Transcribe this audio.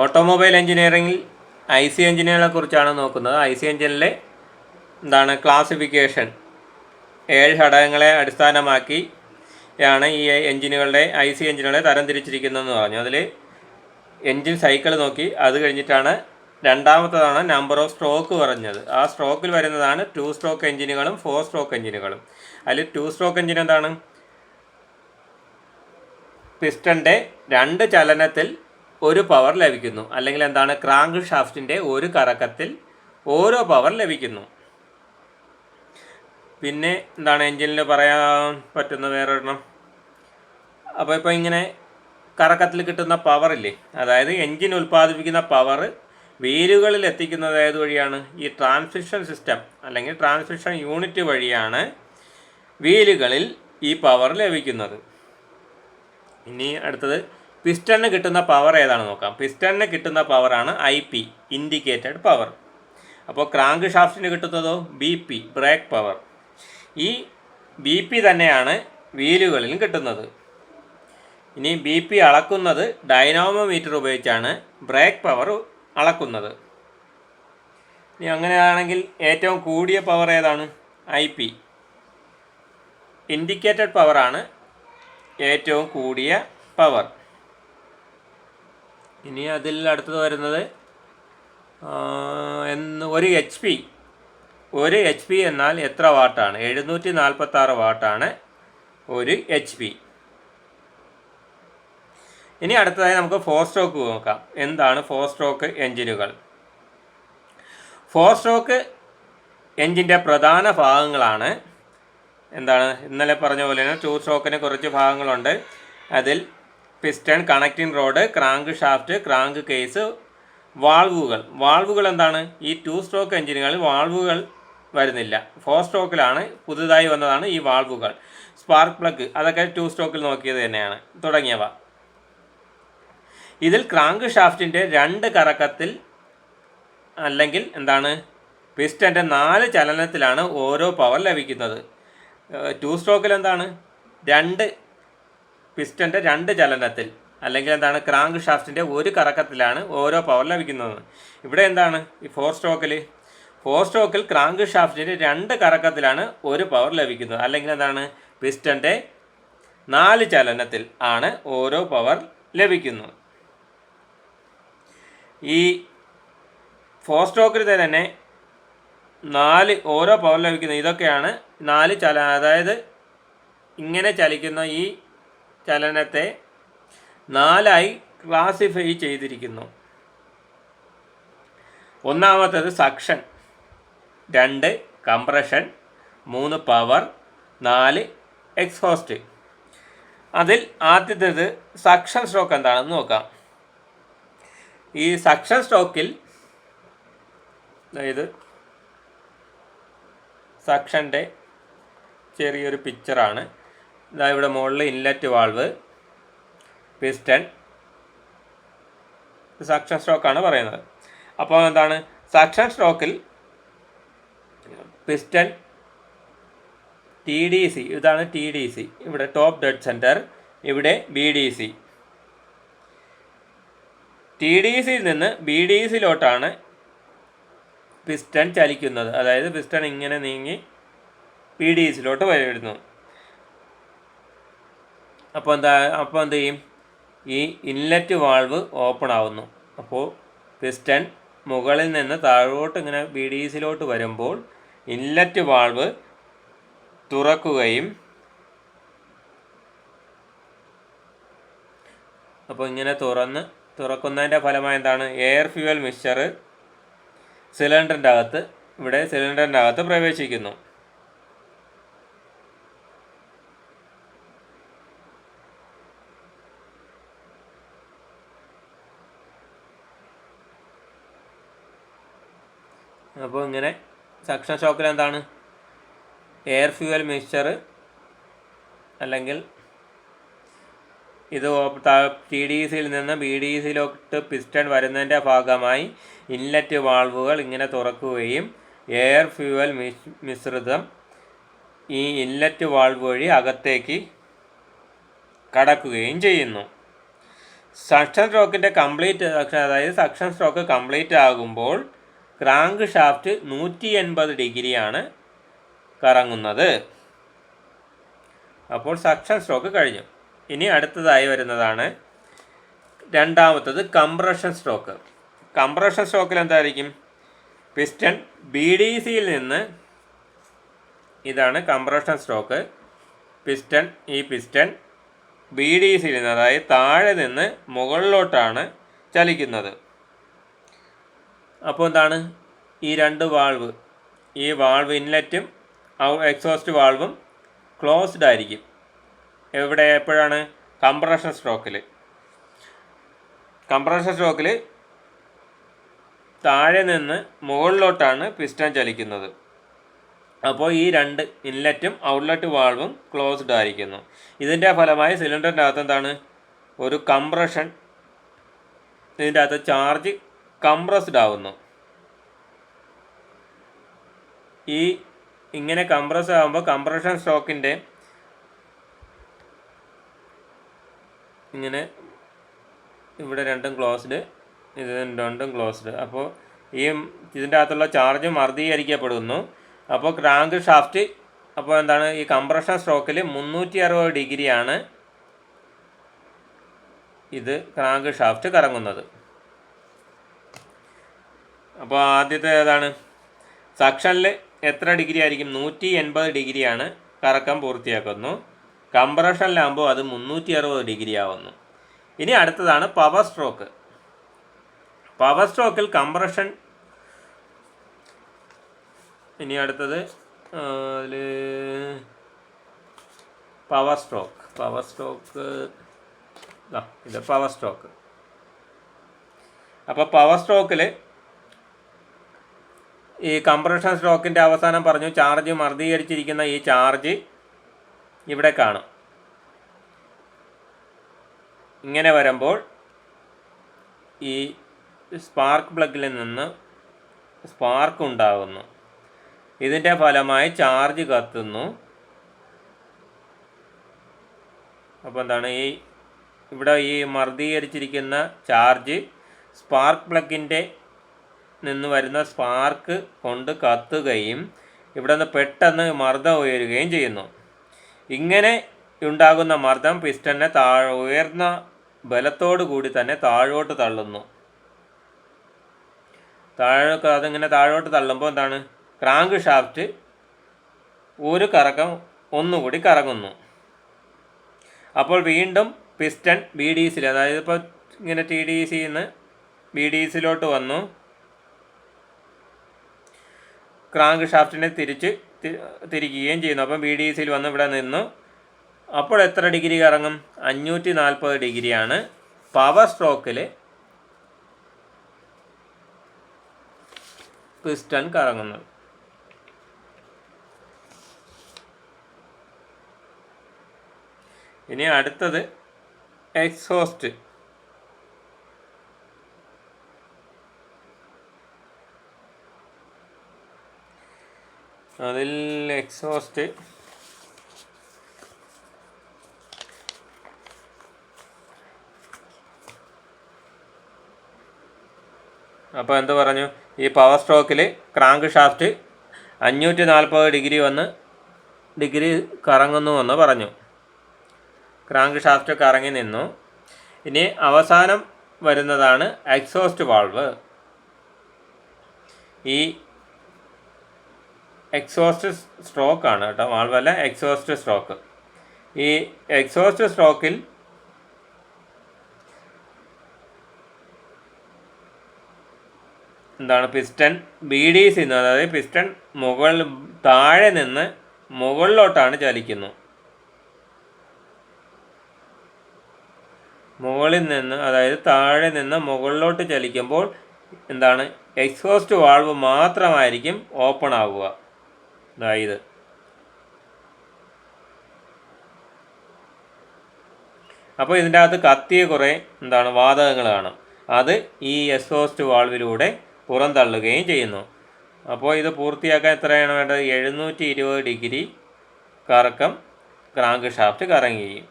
Automobile എഞ്ചിനീയറിംഗിൽ IC എഞ്ചിനുകളെ കുറിച്ചാണ് നോക്കുന്നത്. IC എഞ്ചിനിലെ ക്ലാസിഫിക്കേഷൻ 7 ഘടകങ്ങളെ അടിസ്ഥാനമാക്കിയാണ് ഈ IC എഞ്ചിനുകളെ തരംതിരിച്ചിരിക്കുന്നതെന്ന് പറഞ്ഞു. അതിൽ എൻജിൻ സൈക്കിൾ നോക്കി, അത് കഴിഞ്ഞിട്ടാണ് രണ്ടാമത്തേതാണ് നമ്പർ ഓഫ് സ്ട്രോക്ക് പറഞ്ഞത്. ആ സ്ട്രോക്കിൽ വരുന്നതാണ് 2 സ്ട്രോക്ക് എഞ്ചിനുകളും 4 സ്ട്രോക്ക് എഞ്ചിനുകളും. അതിൽ 2 സ്ട്രോക്ക് എഞ്ചിൻ എന്താണ്? പിസ്റ്റൻ്റെ 2 ചലനത്തിൽ ഒരു പവർ ലഭിക്കുന്നു, അല്ലെങ്കിൽ എന്താണ്, ക്രാങ്ക് ഷാഫ്റ്റിൻ്റെ ഒരു കറക്കത്തിൽ ഓരോ പവർ ലഭിക്കുന്നു. പിന്നെ എന്താണ് എഞ്ചിനിൽ പറയാൻ പറ്റുന്ന വേറൊരെണ്ണം? അപ്പോൾ ഇപ്പോൾ ഇങ്ങനെ കറക്കത്തിൽ കിട്ടുന്ന പവറില്ലേ, അതായത് എൻജിൻ ഉൽപ്പാദിപ്പിക്കുന്ന പവർ വീലുകളിൽ എത്തിക്കുന്നത് ഏത് വഴിയാണ്? ഈ ട്രാൻസ്മിഷൻ സിസ്റ്റം അല്ലെങ്കിൽ ട്രാൻസ്മിഷൻ യൂണിറ്റ് വഴിയാണ് വീലുകളിൽ ഈ പവർ ലഭിക്കുന്നത്. ഇനി അടുത്തത് പിസ്റ്റണിന് കിട്ടുന്ന പവർ ഏതാണ് നോക്കാം. പിസ്റ്റണിന് കിട്ടുന്ന പവറാണ് IP, ഇൻഡിക്കേറ്റഡ് പവർ. അപ്പോൾ ക്രാങ്ക് ഷാഫ്റ്റിന് കിട്ടുന്നതോ BP, ബ്രേക്ക് പവർ. ഈ BP തന്നെയാണ് വീലുകളിലും കിട്ടുന്നത്. ഇനി BP അളക്കുന്നത് ഡൈനാമോമീറ്റർ ഉപയോഗിച്ചാണ് ബ്രേക്ക് പവർ അളക്കുന്നത്. ഇനി അങ്ങനെയാണെങ്കിൽ ഏറ്റവും കൂടിയ പവർ ഏതാണ്? IP, ഇൻഡിക്കേറ്റഡ് പവറാണ് ഏറ്റവും കൂടിയ പവർ. ഇനി അതിൽ അടുത്തത് വരുന്നത് ഒരു HP എന്നാൽ എത്ര വാട്ടാണ്? 746 വാട്ടാണ് ഒരു HP. ഇനി അടുത്തതായി നമുക്ക് 4 സ്ട്രോക്ക് നോക്കാം. എന്താണ് 4 സ്ട്രോക്ക് എഞ്ചിനുകൾ? 4 സ്ട്രോക്ക് എഞ്ചിൻ്റെ പ്രധാന ഭാഗങ്ങളാണ് എന്താണ്? ഇന്നലെ പറഞ്ഞ പോലെ തന്നെ 2 സ്ട്രോക്കിന് കുറച്ച് ഭാഗങ്ങളുണ്ട്. അതിൽ piston, connecting rod, crankshaft, crankcase, വാൾവുകൾ എന്താണ്? ഈ 2 സ്ട്രോക്ക് എഞ്ചിനുകളിൽ വാൾവുകൾ വരുന്നില്ല. 4 സ്ട്രോക്കിലാണ് പുതുതായി വന്നതാണ് ഈ വാൾവുകൾ. സ്പാർക്ക് പ്ലഗ്, അതൊക്കെ 2 സ്ട്രോക്കിൽ നോക്കിയത് തന്നെയാണ്, തുടങ്ങിയവ. ഇതിൽ ക്രാങ്ക് ഷാഫ്റ്റിൻ്റെ 2 കറക്കത്തിൽ അല്ലെങ്കിൽ എന്താണ്, പിസ്റ്റൻ്റെ 4 ചലനത്തിലാണ് ഓരോ പവർ ലഭിക്കുന്നത്. 2 സ്ട്രോക്കിൽ എന്താണ്, പിസ്റ്റൻ്റെ 2 ചലനത്തിൽ അല്ലെങ്കിൽ എന്താണ്, ക്രാങ്ക് ഷാഫ്റ്റിൻ്റെ ഒരു കറക്കത്തിലാണ് ഓരോ പവർ ലഭിക്കുന്നത്. ഇവിടെ എന്താണ് ഈ 4 സ്ട്രോക്കിൽ ക്രാങ്ക് ഷാഫ്റ്റിൻ്റെ 2 കറക്കത്തിലാണ് ഒരു പവർ ലഭിക്കുന്നത്, അല്ലെങ്കിൽ എന്താണ്, പിസ്റ്റൻ്റെ 4 ചലനത്തിൽ ആണ് ഓരോ പവർ ലഭിക്കുന്നത്. ഈ 4 സ്ട്രോക്കിൽ തന്നെ 4 ഓരോ പവർ ലഭിക്കുന്നത്. ഇതൊക്കെയാണ് 4 അതായത് ഇങ്ങനെ ചലിക്കുന്ന ഈ ചലനത്തെ 4ആയി ക്ലാസിഫൈ ചെയ്തിരിക്കുന്നു. ഒന്നാമത്തേത് സക്ഷൻ, 2 കംപ്രഷൻ, 3 പവർ, 4 എക്സ്ഹോസ്റ്റ്. അതിൽ ആദ്യത്തേത് സക്ഷൻ സ്ട്രോക്ക് എന്താണെന്ന് നോക്കാം. ഈ സക്ഷൻ സ്ട്രോക്കിൽ, അതായത് സക്ഷൻ്റെ ചെറിയൊരു പിക്ചറാണ്. ഇതാ ഇവിടെ മുകളിൽ ഇൻലെറ്റ് വാൾവ്, പിസ്റ്റൺ, സക്ഷൻ സ്ട്രോക്കാണ് പറയുന്നത്. അപ്പോൾ എന്താണ്, സക്ഷൻ സ്ട്രോക്കിൽ പിസ്റ്റൺ TDC, ഇതാണ് TDC, ഇവിടെ ടോപ്പ് ഡെഡ് സെൻറ്റർ, ഇവിടെ BDC. TDCയിൽ നിന്ന് BDCയിലോട്ടാണ് പിസ്റ്റൺ ചലിക്കുന്നത്. അതായത് പിസ്റ്റൺ ഇങ്ങനെ നീങ്ങി BDCയിലോട്ട് വരുന്നു. അപ്പോൾ എന്ത് ചെയ്യും? ഈ ഇൻലെറ്റ് വാൾവ് ഓപ്പൺ ആവുന്നു. അപ്പോൾ പിസ്റ്റൺ മുകളിൽ നിന്ന് താഴോട്ട് ഇങ്ങനെ BDCയിലോട്ട് വരുമ്പോൾ ഇൻലെറ്റ് വാൾവ് തുറക്കുകയും, അപ്പോൾ ഇങ്ങനെ തുറക്കുന്നതിൻ്റെ ഫലമായി എന്താണ്, എയർ ഫ്യൂവൽ മിക്സ്ചർ സിലിണ്ടറിൻ്റെ അകത്ത് പ്രവേശിക്കുന്നു. അപ്പോൾ ഇങ്ങനെ സക്ഷൻ ഷോക്കിൽ എന്താണ്, എയർ ഫ്യൂവൽ മിക്സ്ചർ അല്ലെങ്കിൽ ഇത് TDCയിൽ നിന്ന് BDCയിലോട്ട് പിസ്റ്റൺ വരുന്നതിൻ്റെ ഭാഗമായി ഇൻലെറ്റ് വാൾവുകൾ ഇങ്ങനെ തുറക്കുകയും എയർ ഫ്യൂവൽ മിശ്രിതം ഈ ഇൻലെറ്റ് വാൾവ് വഴി അകത്തേക്ക് കടക്കുകയും ചെയ്യുന്നു. സക്ഷൻ സ്ട്രോക്കിൻ്റെ കംപ്ലീറ്റ് അതായത് സക്ഷൻ സ്ട്രോക്ക് കംപ്ലീറ്റ് ആകുമ്പോൾ ക്രാങ്ക് ഷാഫ്റ്റ് 180 ഡിഗ്രിയാണ് കറങ്ങുന്നത്. അപ്പോൾ സക്ഷൻ സ്ട്രോക്ക് കഴിഞ്ഞു. ഇനി അടുത്തതായി വരുന്നതാണ് രണ്ടാമത്തത് കംപ്രഷൻ സ്ട്രോക്ക്. കംപ്രഷൻ സ്ട്രോക്കിൽ എന്തായിരിക്കും? പിസ്റ്റൺ BDCയിൽ നിന്ന്, ഇതാണ് കംപ്രഷൻ സ്ട്രോക്ക്. ഈ പിസ്റ്റൺ BDCയിൽ നിന്ന്, അതായത് താഴെ നിന്ന് മുകളിലോട്ടാണ് ചലിക്കുന്നത്. അപ്പോൾ എന്താണ്? ഈ രണ്ട് വാൾവ്, ഈ വാൾവ് ഇൻലെറ്റും എക്സോസ്റ്റ് വാൾവും ക്ലോസ്ഡ് ആയിരിക്കും. എവിടെ? എപ്പോഴാണ്? കംപ്രഷൻ സ്ട്രോക്കിൽ. കംപ്രഷൻ സ്ട്രോക്കിൽ താഴെ നിന്ന് മുകളിലോട്ടാണ് പിസ്റ്റൺ ചലിക്കുന്നത്. അപ്പോൾ ഈ രണ്ട് ഇൻലെറ്റും ഔട്ട്ലെറ്റ് വാൾവും ക്ലോസ്ഡ് ആയിരിക്കുന്നു. ഇതിൻ്റെ ഫലമായി സിലിണ്ടറിൻ്റെ അകത്ത് എന്താണ്? ഒരു കംപ്രഷൻ, ഇതിൻ്റെ അകത്ത് ചാർജ് കംപ്രസ്ഡ് ആവുന്നു. ഈ ഇങ്ങനെ കംപ്രസ് ആകുമ്പോൾ കംപ്രഷൻ സ്ട്രോക്കിൻ്റെ ഇങ്ങനെ ഇവിടെ രണ്ടും ക്ലോസ്ഡ്, ഇത് രണ്ടും ക്ലോസ്ഡ്. അപ്പോൾ ഇതിൻ്റെ അകത്തുള്ള ചാർജ് മർദ്ദീകരിക്കപ്പെടുന്നു. അപ്പോൾ ക്രാങ്ക് ഷാഫ്റ്റ്, അപ്പോൾ എന്താണ്? ഈ കംപ്രഷൻ സ്ട്രോക്കിൽ 360 ഡിഗ്രിയാണ് ഇത് ക്രാങ്ക് ഷാഫ്റ്റ് കറങ്ങുന്നത്. അപ്പോൾ ആദ്യത്തെ ഏതാണ്? സക്ഷനിൽ എത്ര ഡിഗ്രി ആയിരിക്കും? 180 ഡിഗ്രിയാണ് കറക്കം പൂർത്തിയാക്കുന്നു. കംപ്രഷനിലാകുമ്പോൾ അത് 360 ഡിഗ്രി ആവുന്നു. ഇനി അടുത്തതാണ് പവർ സ്ട്രോക്ക്. പവർ സ്ട്രോക്കിൽ കംപ്രഷൻ, ഇനി അടുത്തത് അതിൽ പവർ സ്ട്രോക്ക്. ഇത് പവർ സ്ട്രോക്ക്. അപ്പോൾ പവർ സ്ട്രോക്കിൽ ഈ കംപ്രഷൻ സ്ട്രോക്കിൻ്റെ അവസാനം പറഞ്ഞു, ചാർജ് മർദ്ദീകരിച്ചിരിക്കുന്ന ഈ ചാർജ് ഇവിടെ കാണും. ഇങ്ങനെ വരുമ്പോൾ ഈ സ്പാർക്ക് പ്ലഗിൽ നിന്ന് സ്പാർക്ക് ഉണ്ടാകുന്നു. ഇതിൻ്റെ ഫലമായി ചാർജ് കത്തുന്നു. അപ്പോൾ എന്താണ്? ഇവിടെ ഈ മർദ്ദീകരിച്ചിരിക്കുന്ന ചാർജ് സ്പാർക്ക് പ്ലഗിൻ്റെ നിന്ന് വരുന്ന സ്പാർക്ക് കൊണ്ട് കത്തുകയും ഇവിടെ നിന്ന് പെട്ടെന്ന് മർദ്ദം ഉയരുകയും ചെയ്യുന്നു. ഇങ്ങനെ ഉണ്ടാകുന്ന മർദ്ദം പിസ്റ്റനെ ഉയർന്ന ബലത്തോടു കൂടി തന്നെ താഴോട്ട് തള്ളുന്നു. അതിങ്ങനെ താഴോട്ട് തള്ളുമ്പോൾ എന്താണ്? ക്രാങ്ക് ഷാഫ്റ്റ് ഒരു കറക്കം ഒന്നുകൂടി കറങ്ങുന്നു. അപ്പോൾ വീണ്ടും പിസ്റ്റൺ BDCയിൽ, അതായത് ഇപ്പോൾ ഇങ്ങനെ TDCയിൽ നിന്ന് BDCയിലോട്ട് വന്നു. ക്രാങ്ക് ഷാഫ്റ്റിനെ തിരിക്കുകയും ചെയ്യുന്നു. അപ്പം BDCയിൽ വന്ന് ഇവിടെ നിന്നു. അപ്പോൾ എത്ര ഡിഗ്രി കറങ്ങും? 540 ഡിഗ്രിയാണ് പവർ സ്ട്രോക്കിൽ പിസ്റ്റൺ കറങ്ങുന്നത്. ഇനി അടുത്തത് എക്സോസ്റ്റ്. അതിൽ എക്സോസ്റ്റ് അപ്പോൾ എന്ത് പറഞ്ഞു? ഈ പവർ സ്ട്രോക്കിൽ ക്രാങ്ക് ഷാഫ്റ്റ് 540 ഡിഗ്രി കറങ്ങുന്നുവെന്ന് പറഞ്ഞു. ക്രാങ്ക് ഷാഫ്റ്റ് കറങ്ങി നിന്നു. ഇനി അവസാനം വരുന്നതാണ് എക്സോസ്റ്റ് വാൾവ്. ഈ എക്സോസ്റ്റ് സ്ട്രോക്കാണ് കേട്ടോ, വാൾവല്ല, എക്സോസ്റ്റ് സ്ട്രോക്ക്. ഈ എക്സോസ്റ്റ് സ്ട്രോക്കിൽ എന്താണ്? പിസ്റ്റൺ BDC, അതായത് പിസ്റ്റൺ താഴെ നിന്ന് മുകളിലോട്ടാണ് ചലിക്കുന്നു. മുകളിൽ നിന്ന്, അതായത് താഴെ നിന്ന് മുകളിലോട്ട് ചലിക്കുമ്പോൾ എന്താണ്? എക്സോസ്റ്റ് വാൾവ് മാത്രമായിരിക്കും ഓപ്പൺ ആവുക. അതായത് അപ്പോൾ ഇതിൻ്റെ അകത്ത് കത്തിയ കുറേ വാതകങ്ങൾ കാണും. അത് ഈ എക്സോസ്റ്റ് വാൾവിലൂടെ പുറന്തള്ളുകയും ചെയ്യുന്നു. അപ്പോൾ ഇത് പൂർത്തിയാക്കാൻ എത്രയാണ് വേണ്ടത്? 720 ഡിഗ്രി കറക്കം ക്രാങ്ക് ഷാഫ്റ്റ് കറങ്ങുകയും.